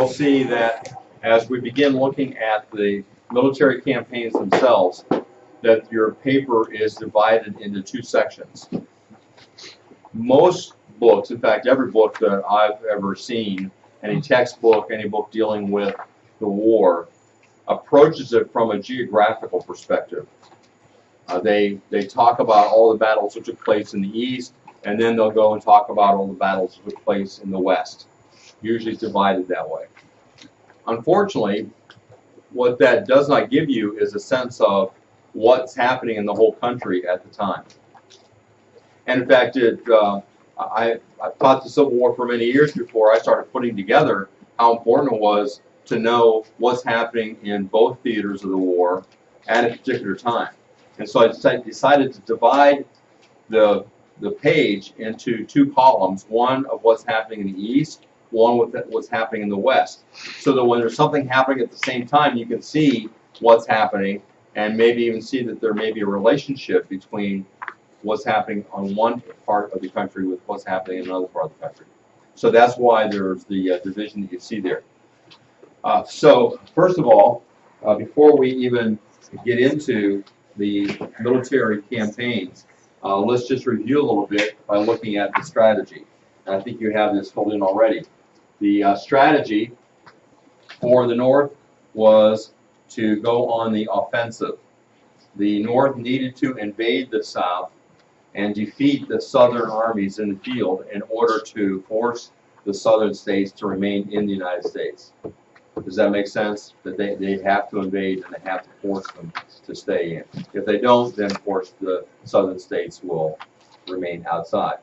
you'll see that as we begin looking at the military campaigns themselves, that your paper is divided into two sections. Most books, in fact, every book that I've ever seen, any textbook, any book dealing with the war, approaches it from a geographical perspective. They talk about all the battles that took place in the East, and then they'll go and talk about all the battles that took place in the West. Usually it's divided that way. Unfortunately, what that does not give you is a sense of what's happening in the whole country at the time. And in fact, I've taught the Civil War for many years before I started putting together how important it was to know what's happening in both theaters of the war at a particular time. And so I decided to divide the page into two columns, one of what's happening in the East, one with what's happening in the West, so that when there's something happening at the same time, you can see what's happening and maybe even see that there may be a relationship between what's happening on one part of the country with what's happening in another part of the country. So that's why there's the division that you see there. So first of all, before we even get into the military campaigns, let's just review a little bit by looking at the strategy. And I think you have this filled in already. The strategy for the North was to go on the offensive. The North needed to invade the South and defeat the Southern armies in the field in order to force the Southern states to remain in the United States. Does that make sense? That they have to invade and they have to force them to stay in. If they don't, then of course the Southern states will remain outside.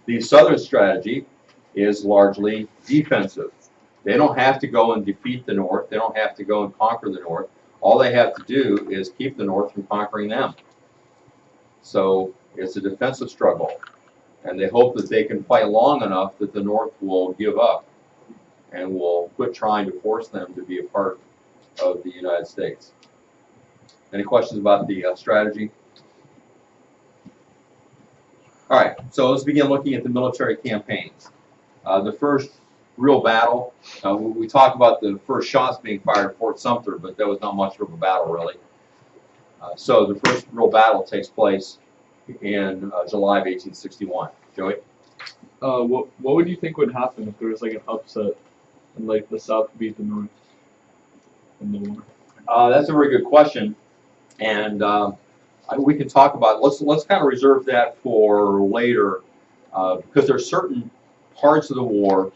The Southern strategy is largely defensive. They don't have to go and defeat the North. They don't have to go and conquer the North. All they have to do is keep the North from conquering them. So it's a defensive struggle. And they hope that they can fight long enough that the North will give up and will quit trying to force them to be a part of the United States. Any questions about the strategy? All right, so let's begin looking at the military campaigns. The first real battle, we talked about the first shots being fired at Fort Sumter, but that was not much of a battle, really. So the first real battle takes place in July of 1861. Joey? What would you think would happen if there was like an upset and like the South beat the North in the war? That's a very good question, and we can talk about it. Let's kind of reserve that for later, because there are certain parts of the war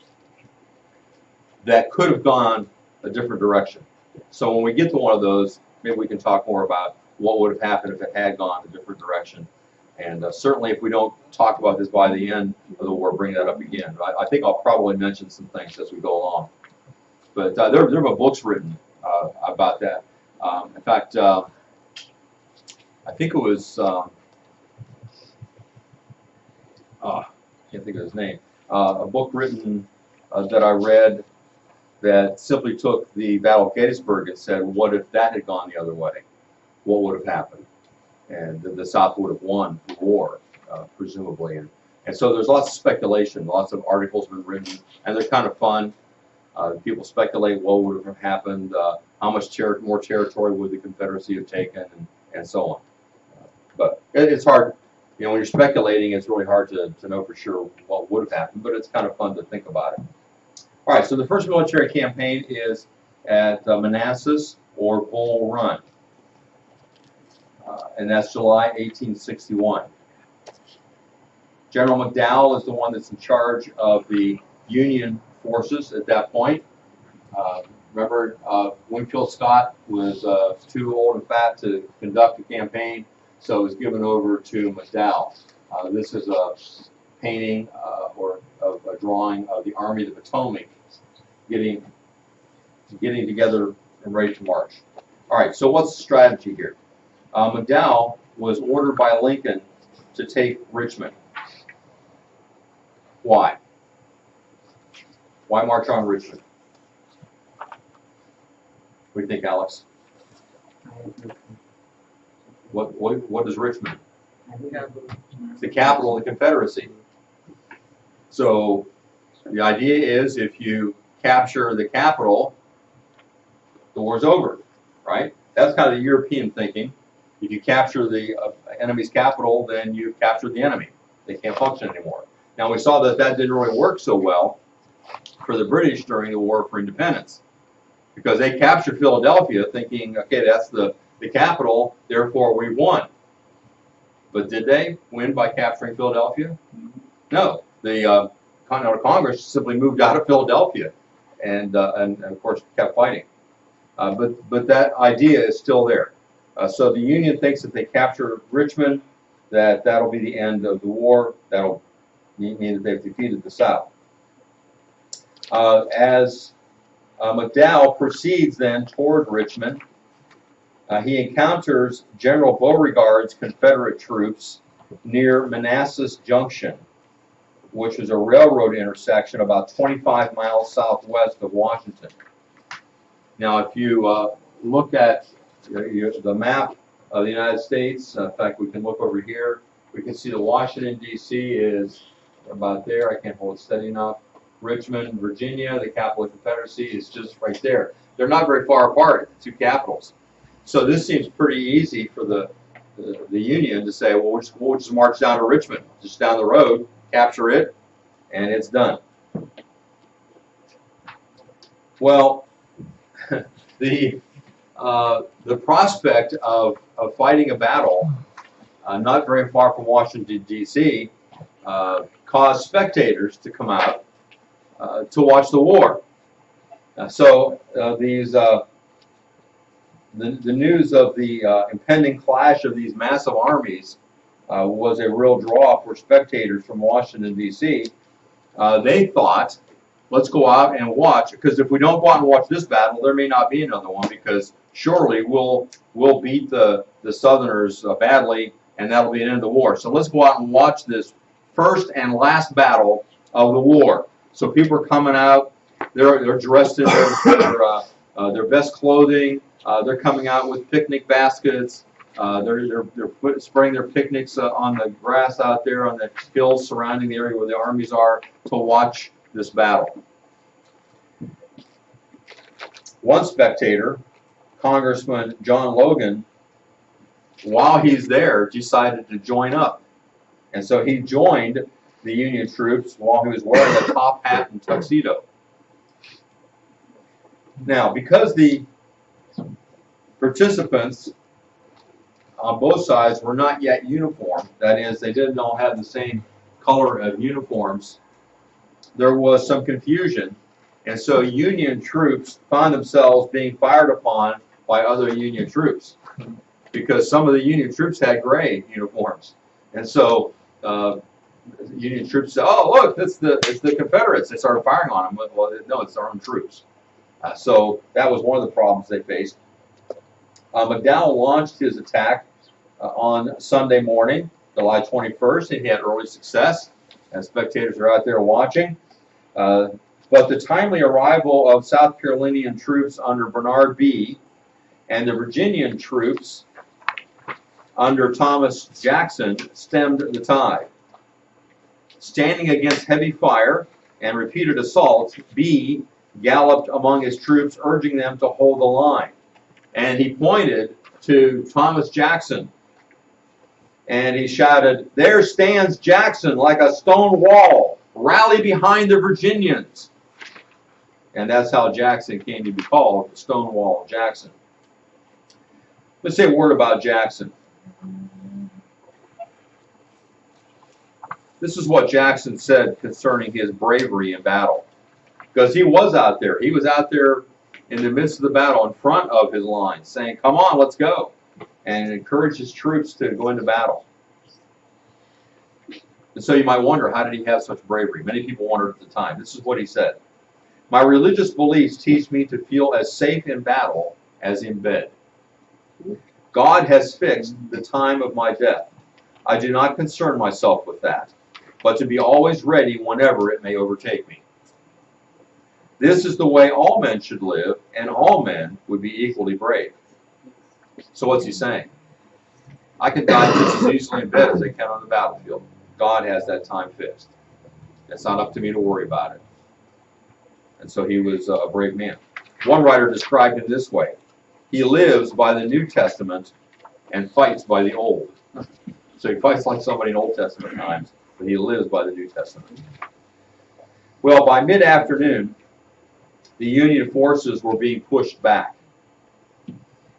that could have gone a different direction. So when we get to one of those, maybe we can talk more about what would have happened if it had gone a different direction. And certainly if we don't talk about this by the end of the war, bring that up again. I think I'll probably mention some things as we go along. But there have been books written about that. In fact, I think it was, can't think of his name, a book written that I read that simply took the Battle of Gettysburg and said, what if that had gone the other way? What would have happened? And the South would have won the war, presumably. And so there's lots of speculation, lots of articles have been written, and they're kind of fun. People speculate what would have happened, how much more territory would the Confederacy have taken, and so on. But it's hard, you know, when you're speculating, it's really hard to know for sure what would have happened, but it's kind of fun to think about it. All right, so the first military campaign is at Manassas or Bull Run, and that's July 1861. General McDowell is the one that's in charge of the Union forces at that point. Remember, Winfield Scott was too old and fat to conduct the campaign, so it was given over to McDowell. This is a painting or of a drawing of the Army of the Potomac getting together and ready to march. All right, so what's the strategy here? McDowell was ordered by Lincoln to take Richmond. Why? Why march on Richmond? What do you think, Alex? What is Richmond? It's the capital of the Confederacy. So the idea is if you capture the capital, the war's over, right? That's kind of the European thinking. If you capture the enemy's capital, then you capture the enemy. They can't function anymore. Now, we saw that that didn't really work so well for the British during the War for Independence, because they captured Philadelphia thinking, okay, that's the capital, therefore we won. But did they win by capturing Philadelphia? No. The Continental Congress simply moved out of Philadelphia and of course kept fighting. But that idea is still there. So the Union thinks if they capture Richmond, that'll be the end of the war. That'll mean that they've defeated the South. As McDowell proceeds then toward Richmond, he encounters General Beauregard's Confederate troops near Manassas Junction, which is a railroad intersection about 25 miles southwest of Washington. Now, if you look at the map of the United States, in fact, we can look over here. We can see that Washington, D.C. is about there. I can't hold it steady enough. Richmond, Virginia, the capital of the Confederacy, is just right there. They're not very far apart, the two capitals. So this seems pretty easy for the Union to say, well, we'll just march down to Richmond, just down the road, capture it, and it's done. Well, the prospect of fighting a battle not very far from Washington, D.C., caused spectators to come out to watch the war. The news of the impending clash of these massive armies was a real draw for spectators from Washington, D.C. They thought, let's go out and watch, because if we don't go out and watch this battle, there may not be another one, because surely we'll beat the Southerners badly, and that'll be the end of the war. So let's go out and watch this first and last battle of the war. So people are coming out, they're dressed in their best clothing, they're coming out with picnic baskets, they're spreading their picnics on the grass out there on the hills surrounding the area where the armies are to watch this battle. One spectator, Congressman John Logan, while he's there, decided to join up. And so he joined the Union troops while he was wearing a top hat and tuxedo. Now, because the participants on both sides were not yet uniform, that is, they didn't all have the same color of uniforms, there was some confusion, and so Union troops found themselves being fired upon by other Union troops, because some of the Union troops had gray uniforms, and so Union troops said, "Oh, look, it's the Confederates." They started firing on them. Well, no, it's our own troops. So that was one of the problems they faced. McDowell launched his attack on Sunday morning, July 21st, and he had early success, and spectators are out there watching. But the timely arrival of South Carolinian troops under Bernard Bee and the Virginian troops under Thomas Jackson stemmed the tide. Standing against heavy fire and repeated assaults, Bee galloped among his troops, urging them to hold the line. And he pointed to Thomas Jackson, and he shouted, "There stands Jackson like a stone wall. Rally behind the Virginians." And that's how Jackson came to be called Stonewall Jackson. Let's say a word about Jackson. This is what Jackson said concerning his bravery in battle. Because he was out there. He was out there in the midst of the battle in front of his lines, saying, "Come on, let's go," and encouraged his troops to go into battle. And so you might wonder, how did he have such bravery? Many people wondered at the time. This is what he said: "My religious beliefs teach me to feel as safe in battle as in bed. God has fixed the time of my death. I do not concern myself with that, but to be always ready whenever it may overtake me. This is the way all men should live, and all men would be equally brave." So what's he saying? I can die just as easily in bed as I can on the battlefield. God has that time fixed. It's not up to me to worry about it. And so he was a brave man. One writer described him this way: he lives by the New Testament and fights by the Old. So he fights like somebody in Old Testament times, but he lives by the New Testament. Well, by mid-afternoon, the Union forces were being pushed back.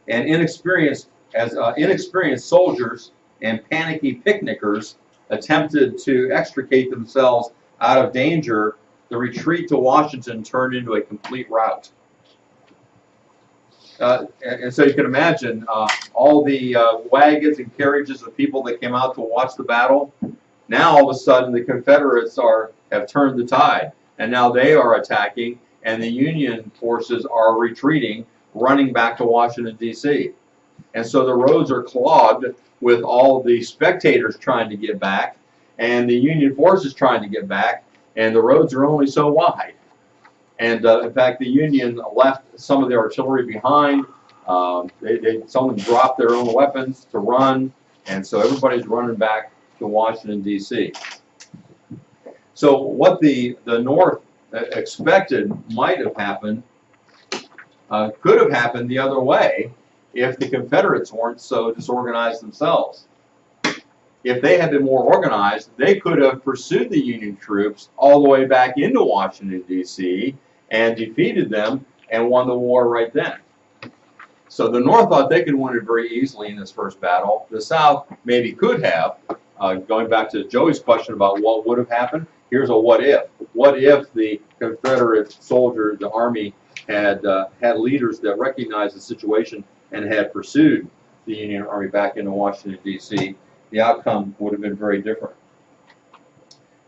And inexperienced soldiers and panicky picnickers attempted to extricate themselves out of danger. The retreat to Washington turned into a complete rout. And so you can imagine all the wagons and carriages of people that came out to watch the battle. Now all of a sudden the Confederates have turned the tide, and now they are attacking, and the Union forces are retreating, running back to Washington, D.C. And so the roads are clogged with all the spectators trying to get back, and the Union forces trying to get back, and the roads are only so wide. And in fact, the Union left some of their artillery behind. Some of them dropped their own weapons to run, and so everybody's running back to Washington, D.C. So what the North expected might have happened could have happened the other way if the Confederates weren't so disorganized themselves. If they had been more organized, they could have pursued the Union troops all the way back into Washington, D.C., and defeated them and won the war right then. So the North thought they could win it very easily in this first battle. The South maybe could have. Going back to Joey's question about what would have happened, here's a what if. What if the Confederate soldiers, the Army, had leaders that recognized the situation and had pursued the Union Army back into Washington, D.C.? The outcome would have been very different.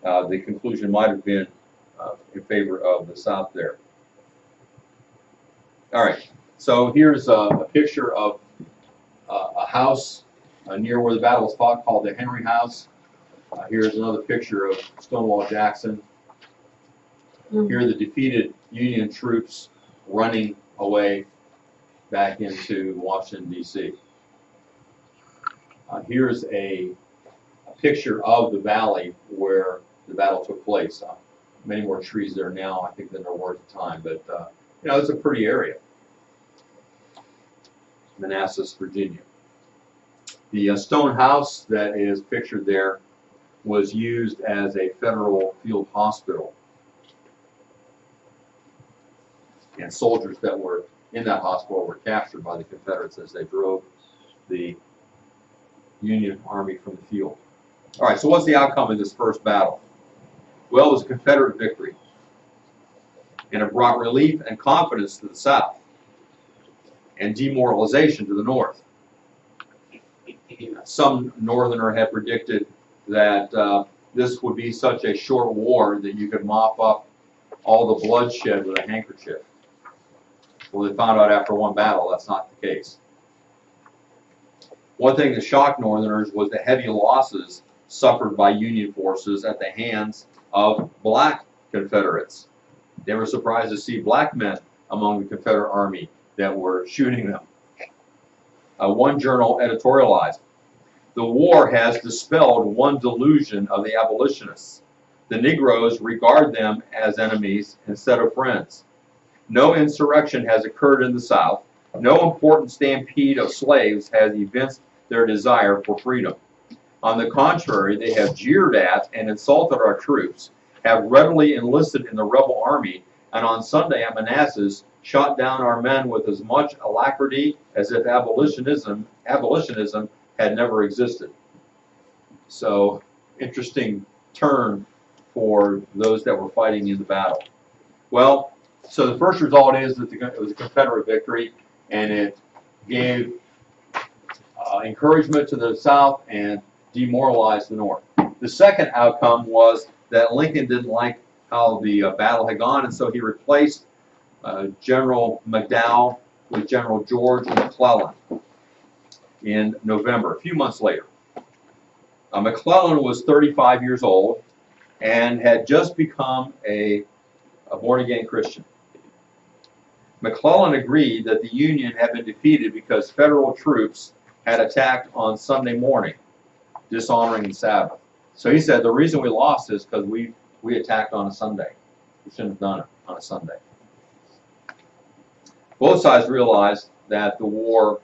The conclusion might have been in favor of the South there. All right, so here's a picture of a house near where the battle was fought called the Henry House. Here's another picture of Stonewall Jackson. Here are the defeated Union troops running away back into Washington, D.C. Here's a picture of the valley where the battle took place. Many more trees there now, I think, than there were at the time, but it's a pretty area. Manassas, Virginia. The stone house that is pictured there was used as a federal field hospital. And soldiers that were in that hospital were captured by the Confederates as they drove the Union Army from the field. All right, so what's the outcome of this first battle? Well, it was a Confederate victory, and it brought relief and confidence to the South, and demoralization to the North. Some Northerner had predicted that this would be such a short war that you could mop up all the bloodshed with a handkerchief. Well, they found out after one battle that's not the case. One thing that shocked Northerners was the heavy losses suffered by Union forces at the hands of black Confederates. They were surprised to see black men among the Confederate Army that were shooting them. One journal editorialized, "The war has dispelled one delusion of the abolitionists. The Negroes regard them as enemies instead of friends. No insurrection has occurred in the South. No important stampede of slaves has evinced their desire for freedom. On the contrary, they have jeered at and insulted our troops, have readily enlisted in the rebel army, and on Sunday at Manassas shot down our men with as much alacrity as if abolitionism had never existed." So, interesting turn for those that were fighting in the battle. Well, so the first result is that it was a Confederate victory, and it gave encouragement to the South and demoralized the North. The second outcome was that Lincoln didn't like how the battle had gone, and so he replaced General McDowell with General George McClellan in November, a few months later. McClellan was 35 years old and had just become a born-again Christian. McClellan agreed that the Union had been defeated because federal troops had attacked on Sunday morning, dishonoring the Sabbath. So he said the reason we lost is because we attacked on a Sunday. We shouldn't have done it. on a Sunday. Both sides realized that the war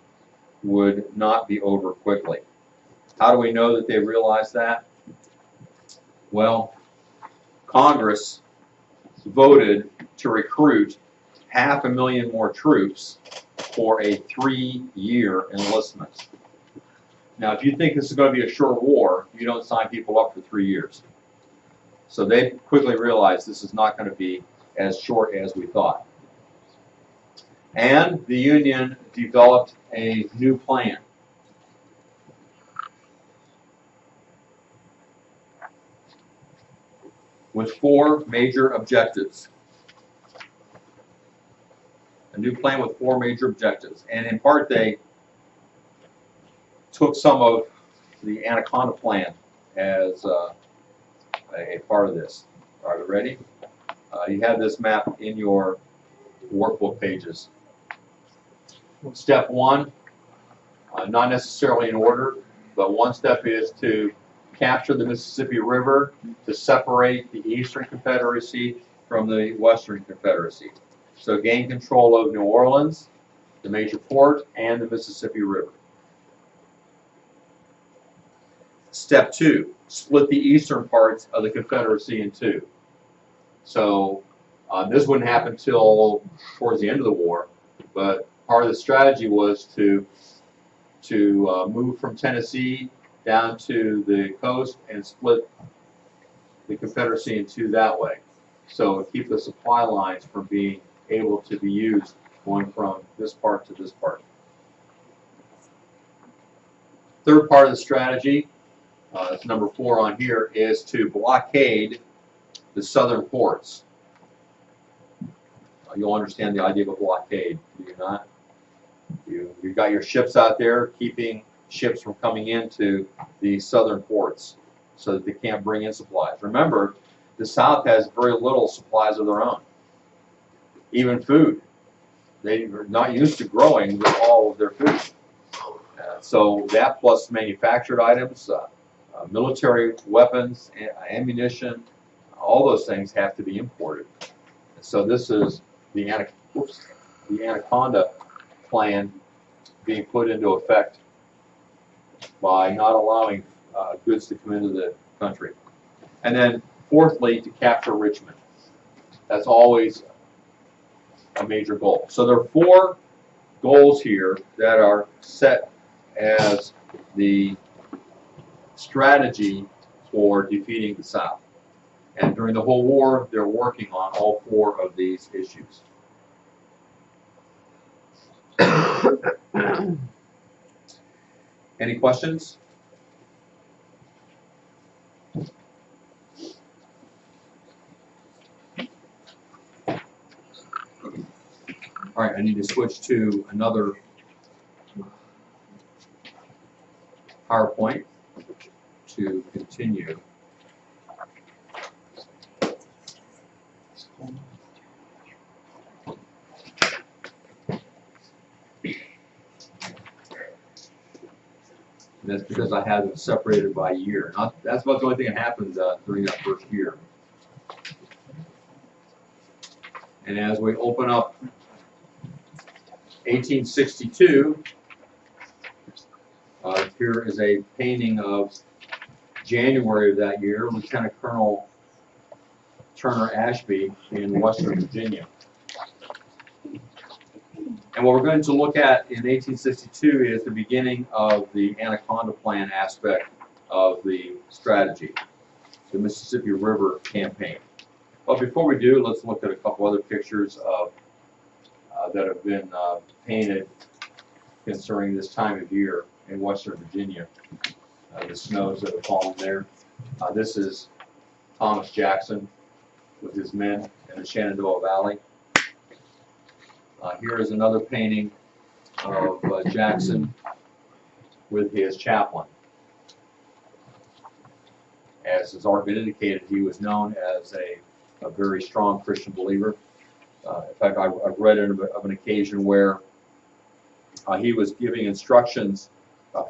would not be over quickly. How do we know that they realized that? Well, Congress voted to recruit 500,000 more troops for a 3-year enlistment. Now, if you think this is going to be a short war, you don't sign people up for 3 years. So they quickly realized this is not going to be as short as we thought. And the Union developed a new plan. With 4 major objectives. A new plan with 4 major objectives. And in part, they took some of the Anaconda plan as a part of this. Are you ready? You have this map in your workbook pages. Step 1, not necessarily in order, but one step is to capture the Mississippi River to separate the Eastern Confederacy from the Western Confederacy. So gain control of New Orleans, the major port, and the Mississippi River. Step 2, split the eastern parts of the Confederacy in 2. So this wouldn't happen until towards the end of the war, but part of the strategy was to move from Tennessee down to the coast and split the Confederacy in 2 that way. So keep the supply lines from being able to be used going from this part to this part. Third part of the strategy, number 4 on here, is to blockade the southern ports. You'll understand the idea of a blockade, do you not? You've got your ships out there keeping ships from coming into the southern ports so that they can't bring in supplies. Remember, the South has very little supplies of their own. Even food. They're not used to growing with all of their food. So that plus manufactured items, military weapons, ammunition, all those things have to be imported. So this is the Anaconda plan being put into effect by not allowing goods to come into the country. And then fourthly, to capture Richmond. That's always a major goal. So there are 4 goals here that are set as the strategy for defeating the South. And during the whole war, they're working on all 4 of these issues. Any questions? All right, I need to switch to another PowerPoint to continue. And that's because I had them separated by year. That's about the only thing that happens during that first year. And as we open up 1862, here is a painting of January of that year, Lieutenant Colonel Turner Ashby in Western Virginia. And what we're going to look at in 1862 is the beginning of the Anaconda Plan aspect of the strategy, the Mississippi River campaign. But before we do, let's look at a couple other pictures of that have been painted concerning this time of year in Western Virginia. The snows that have fallen there. This is Thomas Jackson with his men in the Shenandoah Valley. Here is another painting of Jackson with his chaplain. As has already been indicated, he was known as a very strong Christian believer. In fact, I've read of an occasion where he was giving instructions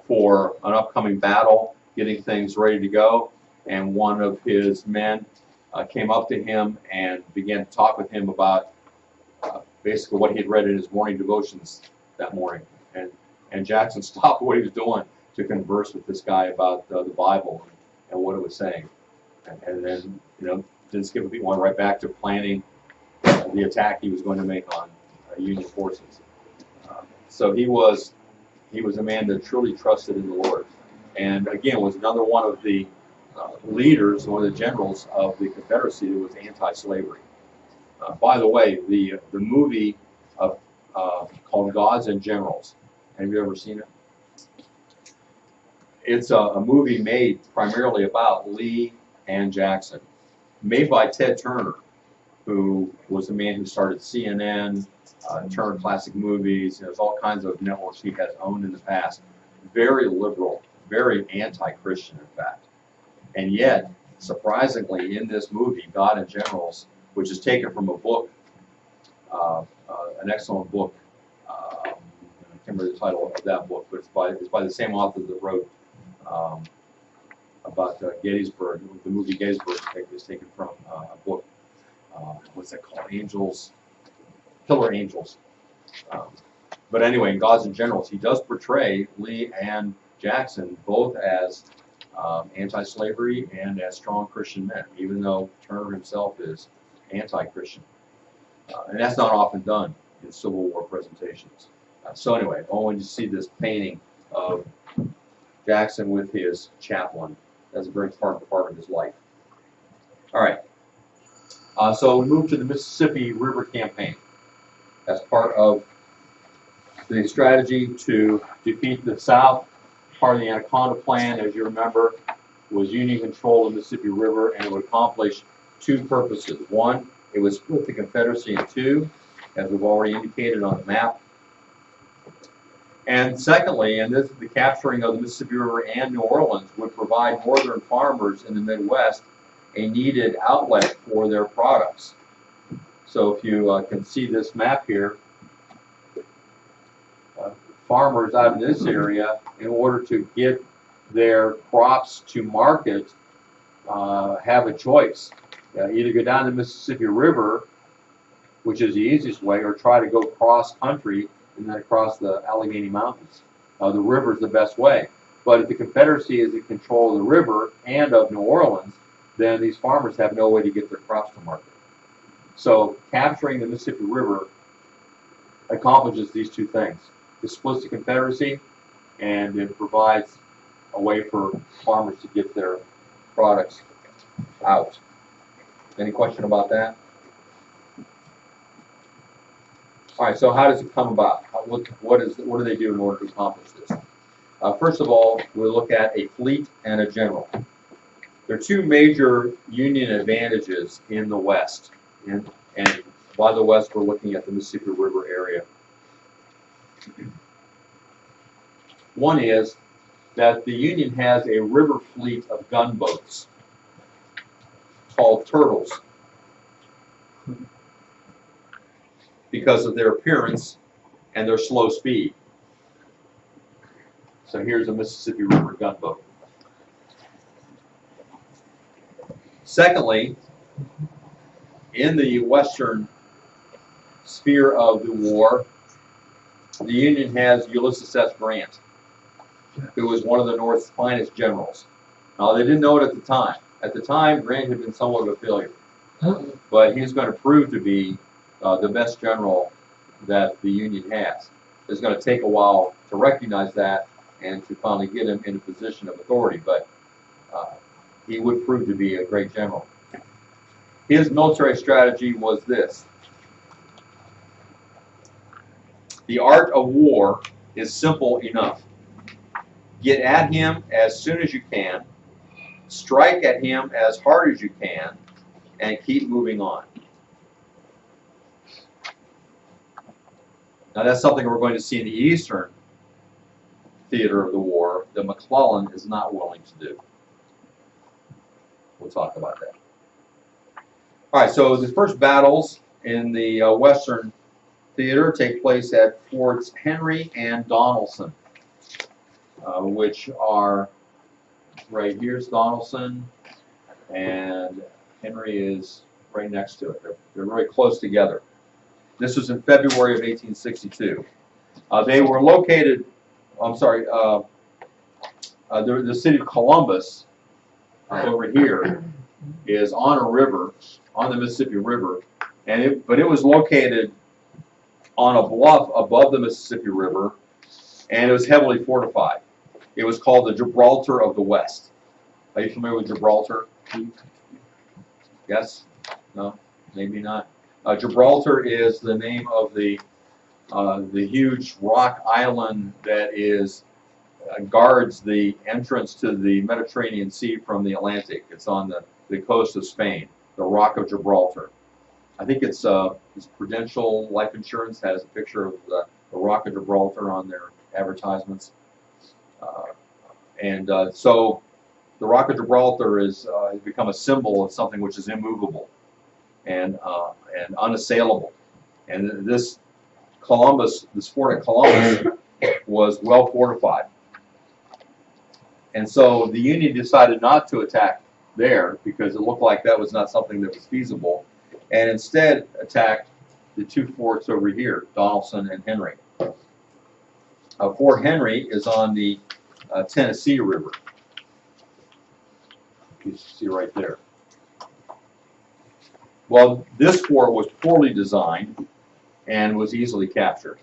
for an upcoming battle, getting things ready to go, and one of his men came up to him and began to talk with him about basically what he had read in his morning devotions that morning. And Jackson stopped what he was doing to converse with this guy about the Bible and what it was saying. And then, didn't skip a beat, went right back to planning the attack he was going to make on Union forces. So he was a man that truly trusted in the Lord. And again, was another one of the leaders, one of the generals of the Confederacy that was anti-slavery. By the way, the movie called Gods and Generals. Have you ever seen it? It's a movie made primarily about Lee and Jackson, made by Ted Turner, who was the man who started CNN, Turner Classic Movies. There's all kinds of networks he has owned in the past. Very liberal, very anti-Christian, in fact. And yet, surprisingly, in this movie, God and Generals, which is taken from a book, an excellent book. I can't remember the title of that book, but it's by the same author that wrote about Gettysburg. The movie Gettysburg is taken from a book. What's that called? Killer Angels. But anyway, in Gods and Generals, he does portray Lee and Jackson both as anti-slavery and as strong Christian men, even though Turner himself is anti-Christian. And that's not often done in Civil War presentations. So anyway, I wanted to see this painting of Jackson with his chaplain. That's a very important part of his life. All right. So we move to the Mississippi River Campaign. That's part of the strategy to defeat the South. Part of the Anaconda Plan, as you remember, was Union control of the Mississippi River, and it would accomplish two purposes. One, it would split the Confederacy in two, as we've already indicated on the map. And secondly, and this is the capturing of the Mississippi River and New Orleans would provide northern farmers in the Midwest a needed outlet for their products. So if you can see this map here, farmers out in this area, in order to get their crops to market, have a choice. Either go down the Mississippi River, which is the easiest way, or try to go cross country and then across the Allegheny Mountains. The river is the best way. But if the Confederacy is in control of the river and of New Orleans, then these farmers have no way to get their crops to market. So capturing the Mississippi River accomplishes these two things. It splits the Confederacy, and it provides a way for farmers to get their products out. Any question about that? All right, so how does it come about? What do they do in order to accomplish this? First of all, we'll look at a fleet and a general. There are two major Union advantages in the West. And by the West, we're looking at the Mississippi River area. One is that the Union has a river fleet of gunboats called turtles because of their appearance and their slow speed. So here's a Mississippi River gunboat. Secondly, in the western sphere of the war, the Union has Ulysses S. Grant, who was one of the North's finest generals. Now, they didn't know it at the time. At the time, Grant had been somewhat of a failure. But he's going to prove to be the best general that the Union has. It's going to take a while to recognize that and to finally get him in a position of authority, but he would prove to be a great general. His military strategy was this. The art of war is simple enough. Get at him as soon as you can, strike at him as hard as you can, and keep moving on. Now that's something we're going to see in the eastern theater of the war that McClellan is not willing to do. We'll talk about that. All right, so the first battles in the western theater take place at Forts Henry and Donelson, which are right here's Donelson, and Henry is right next to it. They're very close together. This was in February of 1862. They were located, I'm sorry, the city of Columbus over here is on a river, on the Mississippi River, but it was located on a bluff above the Mississippi River, and it was heavily fortified. It was called the Gibraltar of the West. Are you familiar with Gibraltar? Yes? No? Maybe not. Gibraltar is the name of the huge rock island that is guards the entrance to the Mediterranean Sea from the Atlantic. It's on the coast of Spain, the Rock of Gibraltar. I think it's Prudential Life Insurance has a picture of the Rock of Gibraltar on their advertisements. So the Rock of Gibraltar has become a symbol of something which is immovable and unassailable. And this fort at Columbus was well fortified. And so the Union decided not to attack there because it looked like that was not something that was feasible, and instead attacked the two forts over here, Donelson and Henry. Fort Henry is on the Tennessee River. You can see right there. Well, this fort was poorly designed and was easily captured.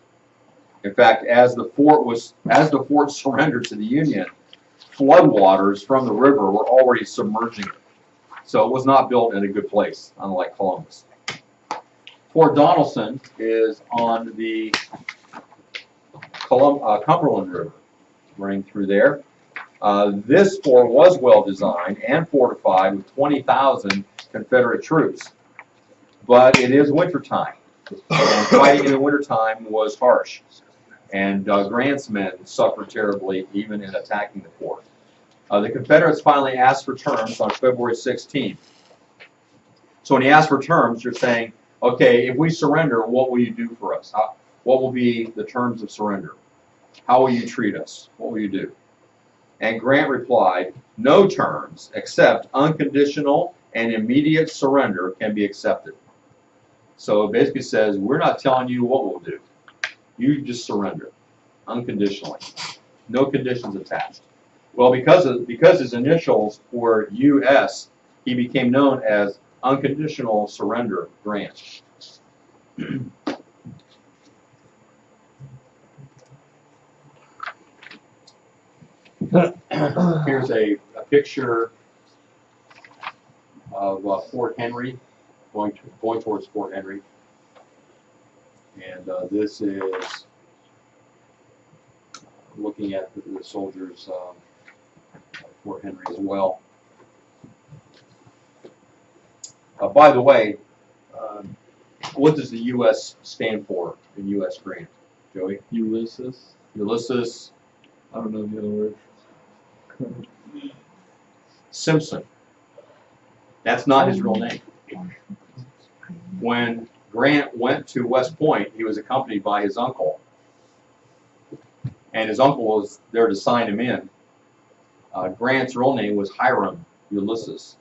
In fact, as the fort surrendered to the Union, floodwaters from the river were already submerging it. So it was not built in a good place, unlike Columbus. Fort Donelson is on the Cumberland River, running through there. This fort was well designed and fortified with 20,000 Confederate troops. But it is wintertime, and fighting in the wintertime was harsh. And Grant's men suffered terribly even in attacking the fort. The Confederates finally asked for terms on February 16th. So when you ask for terms, you're saying, okay, if we surrender, what will you do for us? What will be the terms of surrender? How will you treat us? What will you do? And Grant replied, no terms except unconditional and immediate surrender can be accepted. So it basically says, we're not telling you what we'll do. You just surrender unconditionally. No conditions attached. Well, because his initials were U.S., he became known as Unconditional Surrender Grant. Here's a picture of Fort Henry, going towards Fort Henry. And this is looking at the soldiers Fort Henry as well. By the way, what does the U.S. stand for in U.S. Grant, Joey? Ulysses. Ulysses. I don't know the other word. Simpson. That's not his real name. When Grant went to West Point, he was accompanied by his uncle. And his uncle was there to sign him in. Grant's real name was Hiram Ulysses.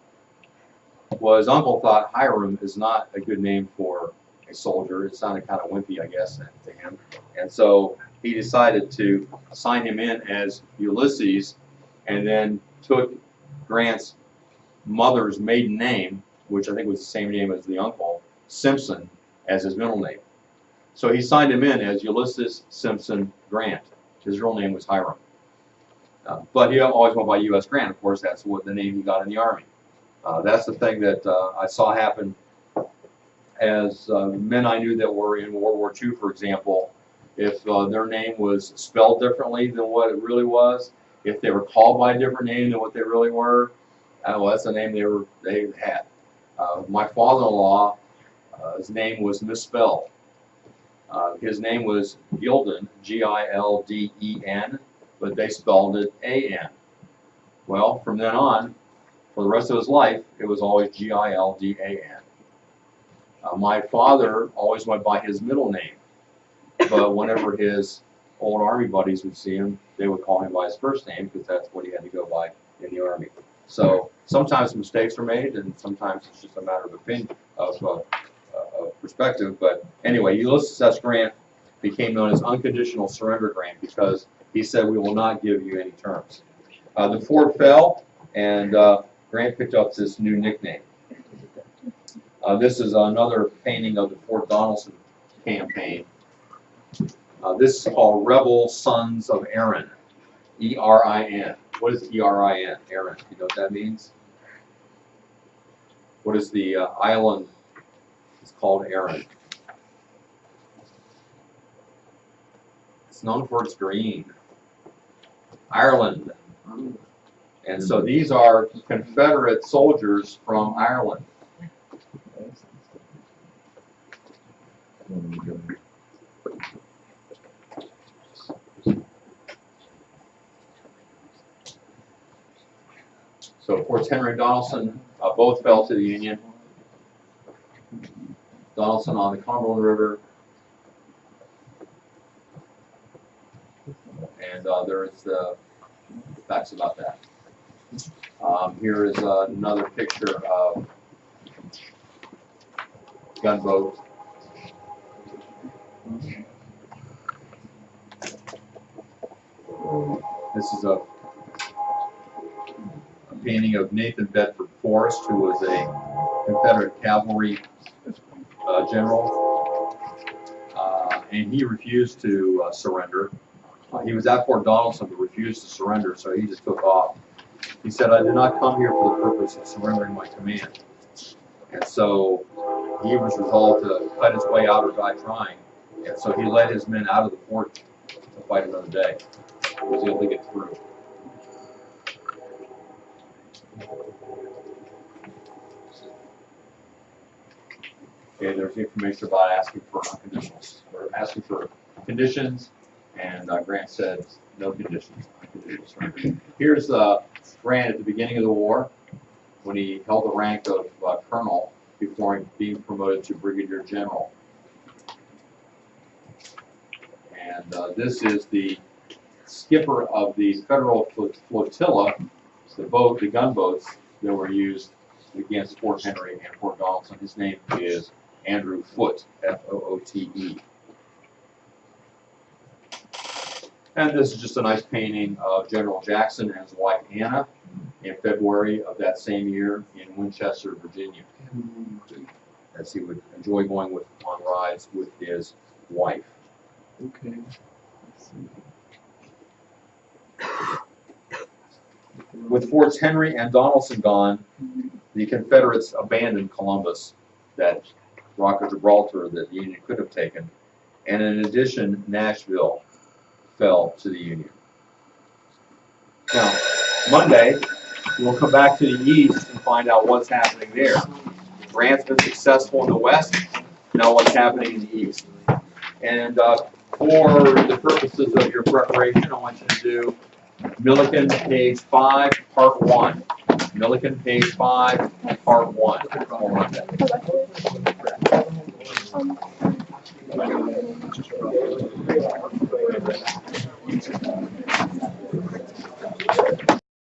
Well, his uncle thought Hiram is not a good name for a soldier. It sounded kind of wimpy, I guess, to him. And so he decided to sign him in as Ulysses, and then took Grant's mother's maiden name, which I think was the same name as the uncle, Simpson, as his middle name. So he signed him in as Ulysses Simpson Grant. His real name was Hiram. But he always went by U.S. Grant. Of course, that's what the name he got in the Army. That's the thing that I saw happen as men I knew that were in World War II, for example. If their name was spelled differently than what it really was, if they were called by a different name than what they really were, well, that's the name they had. My father-in-law, his name was misspelled. His name was Gilden, G-I-L-D-E-N, but they spelled it A-N. Well, from then on, for the rest of his life, it was always G-I-L-D-A-N. My father always went by his middle name, but whenever his old Army buddies would see him, they would call him by his first name because that's what he had to go by in the Army. So sometimes mistakes are made, and sometimes it's just a matter of opinion, of perspective. But anyway, Ulysses S. Grant became known as Unconditional Surrender Grant because he said, "We will not give you any terms." The fort fell, and Grant picked up this new nickname. This is another painting of the Fort Donelson campaign. This is called Rebel Sons of Erin, E-R-I-N. What is E-R-I-N? Erin. You know what that means? What is the island? It's called Erin. It's known for its green. Ireland. And so these are Confederate soldiers from Ireland. So Forts Henry and Donelson both fell to the Union. Donelson on the Cumberland River. And there's facts about that. Here is another picture of gunboat. This is a painting of Nathan Bedford Forrest, who was a Confederate cavalry general, and he refused to surrender. He was at Fort Donelson but refused to surrender, so he just took off. He said, "I did not come here for the purpose of surrendering my command." And so he was resolved to cut his way out or die trying. And so he led his men out of the fort to fight another day. He was able to get through. Okay, there's information about asking for unconditionals, or asking for conditions, and Grant said no conditions. Unconditional surrender. Here's Grant at the beginning of the war, when he held the rank of colonel before being promoted to brigadier general. And this is the skipper of the Federal flotilla, the gunboats that were used against Fort Henry and Fort Donelson. His name is Andrew Foote, F-O-O-T-E. And this is just a nice painting of General Jackson and his wife Anna in February of that same year in Winchester, Virginia, as he would enjoy going on rides with his wife. Okay. With Forts Henry and Donelson gone, the Confederates abandoned Columbus, that Rock of Gibraltar that the Union could have taken, and in addition, Nashville fell to the Union. Now, Monday, we'll come back to the east and find out what's happening there. Grant's been successful in the west, now what's happening in the east. And for the purposes of your preparation, I want you to do Milliken, page 5, part 1. Milliken, page 5, part 1.